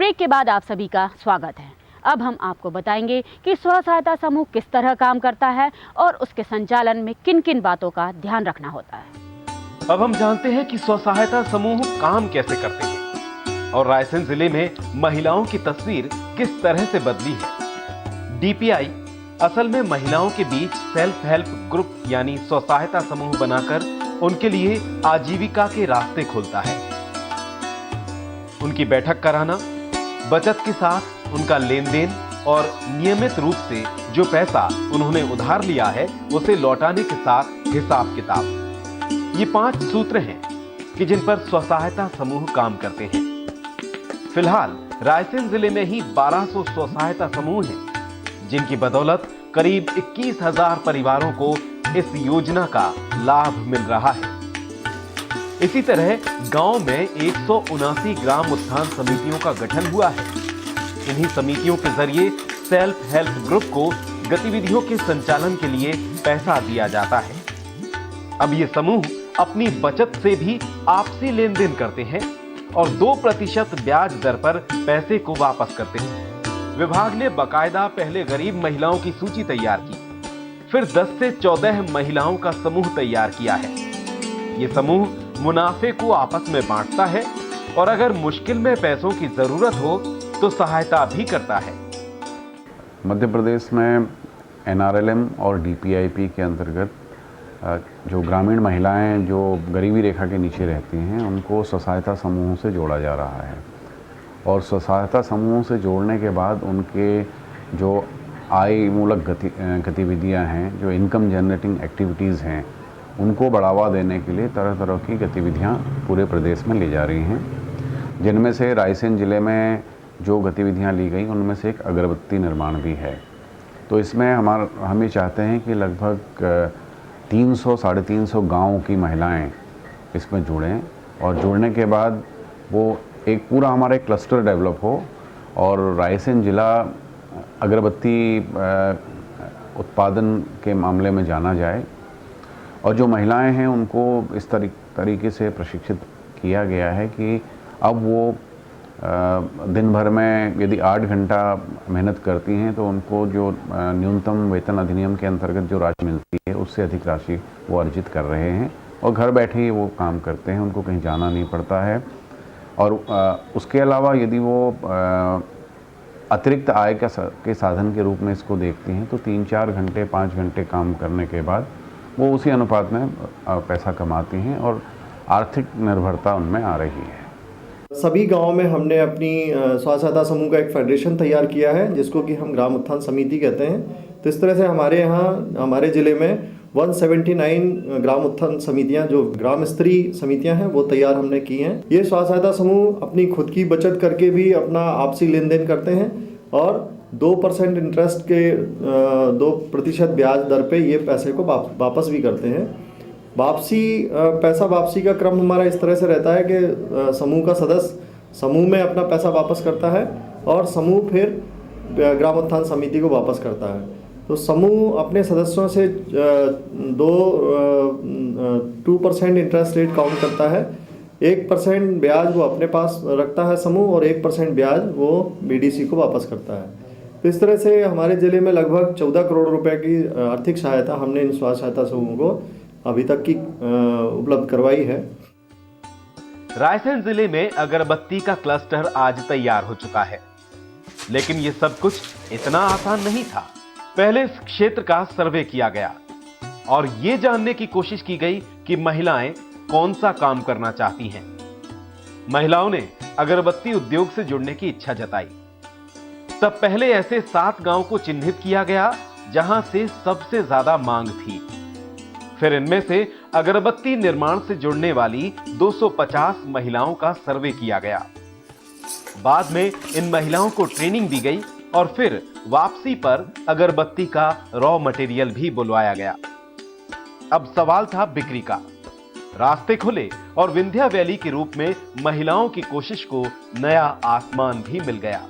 Break के बाद आप सभी का स्वागत है। अब हम आपको बताएंगे कि स्व सहायता समूह किस तरह काम करता है और उसके संचालन में किन किन बातों का ध्यान रखना होता है। अब हम जानते हैं कि स्व सहायता समूह काम कैसे करते हैं और रायसेन जिले में महिलाओं की तस्वीर किस तरह से बदली है। डीपीआई असल में महिलाओं के बीच सेल्फ हेल्प ग्रुप यानी स्व सहायता समूह बनाकर उनके लिए आजीविका के रास्ते खोलता है। उनकी बैठक कराना, बचत के साथ उनका लेन देन और नियमित रूप से जो पैसा उन्होंने उधार लिया है उसे लौटाने के साथ हिसाब किताब। ये 5 सूत्र हैं कि जिन पर स्व सहायता समूह काम करते हैं। फिलहाल रायसेन जिले में ही 1200 स्व सहायता समूह हैं, जिनकी बदौलत करीब 21,000 परिवारों को इस योजना का लाभ मिल रहा है। इसी तरह गांव में 179 ग्राम उत्थान समितियों का गठन हुआ है। इन्हीं समितियों के जरिए सेल्फ हेल्प ग्रुप को गतिविधियों के संचालन के लिए पैसा दिया जाता है। अब ये समूह अपनी बचत से भी आपसी लेन देन करते हैं और 2% ब्याज दर पर पैसे को वापस करते हैं। विभाग ने बाकायदा पहले गरीब महिलाओं की सूची तैयार की, फिर 10 से 14 महिलाओं का समूह तैयार किया है। ये समूह मुनाफे को आपस में बांटता है और अगर मुश्किल में पैसों की जरूरत हो तो सहायता भी करता है। मध्य प्रदेश में एनआरएलएम और डीपीआईपी के अंतर्गत जो ग्रामीण महिलाएं जो गरीबी रेखा के नीचे रहती हैं उनको स्व सहायता समूहों से जोड़ा जा रहा है और स्व सहायता समूहों से जोड़ने के बाद उनके जो आय मूलक गतिविधियां हैं, जो इनकम जनरेटिंग एक्टिविटीज़ हैं, उनको बढ़ावा देने के लिए तरह तरह की गतिविधियां पूरे प्रदेश में ली जा रही हैं। जिनमें से रायसेन ज़िले में जो गतिविधियां ली गई उनमें से एक अगरबत्ती निर्माण भी है। तो इसमें हम ये चाहते हैं कि लगभग 300-350 गाँव की महिलाएं इसमें जुड़ें और जुड़ने के बाद वो एक पूरा हमारा एक क्लस्टर डेवलप हो और रायसेन ज़िला अगरबत्ती उत्पादन के मामले में जाना जाए। और जो महिलाएं हैं उनको इस तरीके से प्रशिक्षित किया गया है कि अब वो दिन भर में यदि 8 घंटा मेहनत करती हैं तो उनको जो न्यूनतम वेतन अधिनियम के अंतर्गत जो राशि मिलती है उससे अधिक राशि वो अर्जित कर रहे हैं और घर बैठे ही वो काम करते हैं, उनको कहीं जाना नहीं पड़ता है। और उसके अलावा यदि वो अतिरिक्त आय के साधन के रूप में इसको देखती हैं तो 3-4 घंटे 5 घंटे काम करने के बाद वो उसी अनुपात में पैसा कमाती हैं और आर्थिक निर्भरता उनमें आ रही है। सभी गांव में हमने अपनी स्व सहायता समूह का एक फेडरेशन तैयार किया है जिसको कि हम ग्राम उत्थान समिति कहते हैं। तो इस तरह से हमारे यहाँ हमारे ज़िले में 179 ग्राम उत्थान समितियाँ जो ग्राम स्तरीय समितियाँ हैं वो तैयार हमने की हैं। ये स्व सहायता समूह अपनी खुद की बचत करके भी अपना आपसी लेन देन करते हैं और 2% इंटरेस्ट के 2% ब्याज दर पे ये पैसे को वापस भी करते हैं। पैसा वापसी का क्रम हमारा इस तरह से रहता है कि समूह का सदस्य समूह में अपना पैसा वापस करता है और समूह फिर ग्राम उत्थान समिति को वापस करता है। तो समूह अपने सदस्यों से 2% इंटरेस्ट रेट काउंट करता है। 1% ब्याज वो अपने पास रखता है समूह और 1% ब्याज वो बीडीसी को वापस करता है। तो इस तरह से हमारे ज़िले में लगभग 14 करोड़ रुपए की आर्थिक सहायता हमने इन स्व सहायता समूह को अभी तक की उपलब्ध करवाई है। रायसेन जिले में अगरबत्ती का क्लस्टर आज तैयार हो चुका है, लेकिन ये सब कुछ इतना आसान नहीं था। पहले इस क्षेत्र का सर्वे किया गया और ये जानने की कोशिश की गई कि महिलाएं कौन सा काम करना चाहती हैं। महिलाओं ने अगरबत्ती उद्योग से जुड़ने की इच्छा जताई। तब पहले ऐसे 7 गांव को चिन्हित किया गया जहां से सबसे ज्यादा मांग थी। फिर इनमें से अगरबत्ती निर्माण से जुड़ने वाली 250 महिलाओं का सर्वे किया गया। बाद में इन महिलाओं को ट्रेनिंग दी गई और फिर वापसी पर अगरबत्ती का रॉ मटेरियल भी बुलवाया गया। अब सवाल था बिक्री का। रास्ते खुले और विंध्या वैली के रूप में महिलाओं की कोशिश को नया आसमान भी मिल गया।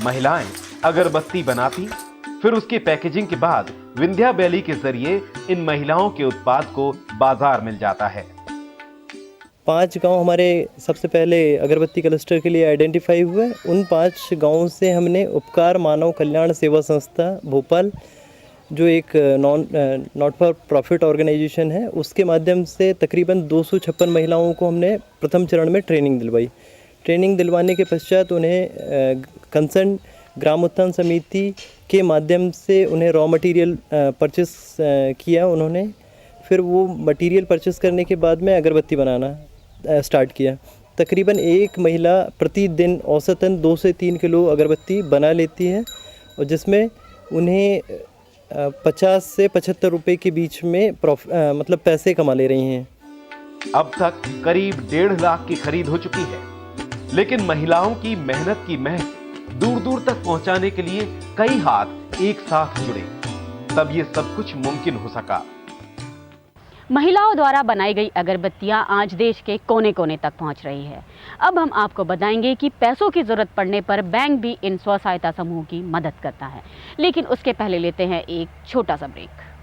महिलाएं अगरबत्ती बनाती, फिर उसकी पैकेजिंग के बाद विंध्या वैली के जरिए इन महिलाओं के उत्पाद को बाजार मिल जाता है। 5 गांव हमारे सबसे पहले अगरबत्ती क्लस्टर के लिए आइडेंटिफाई हुए। उन 5 गांवों से हमने उपकार मानव कल्याण सेवा संस्था भोपाल, जो एक नॉट फॉर प्रॉफिट ऑर्गेनाइजेशन है, उसके माध्यम से तकरीबन 256 महिलाओं को हमने प्रथम चरण में ट्रेनिंग दिलवाई। ट्रेनिंग दिलवाने के पश्चात उन्हें कंसर्न ग्राम उत्थान समिति के माध्यम से उन्हें रॉ मटेरियल परचेस किया उन्होंने। फिर वो मटेरियल परचेस करने के बाद में अगरबत्ती बनाना स्टार्ट किया। तकरीबन एक महिला प्रतिदिन औसतन 2 से 3 किलो अगरबत्ती बना लेती है, और जिसमें उन्हें 50 से 75 रुपए के बीच में मतलब पैसे कमा ले रही हैं। अब तक करीब 1.5 लाख की खरीद हो चुकी है, लेकिन महिलाओं की मेहनत की महक दूर दूर तक पहुंचाने के लिए कई हाथ एक साथ जुड़े, तब ये सब कुछ मुमकिन हो सका। महिलाओं द्वारा बनाई गई अगरबत्तियां आज देश के कोने कोने तक पहुंच रही है। अब हम आपको बताएंगे कि पैसों की जरूरत पड़ने पर बैंक भी इन स्व सहायता समूह की मदद करता है, लेकिन उसके पहले लेते हैं एक छोटा सा ब्रेक।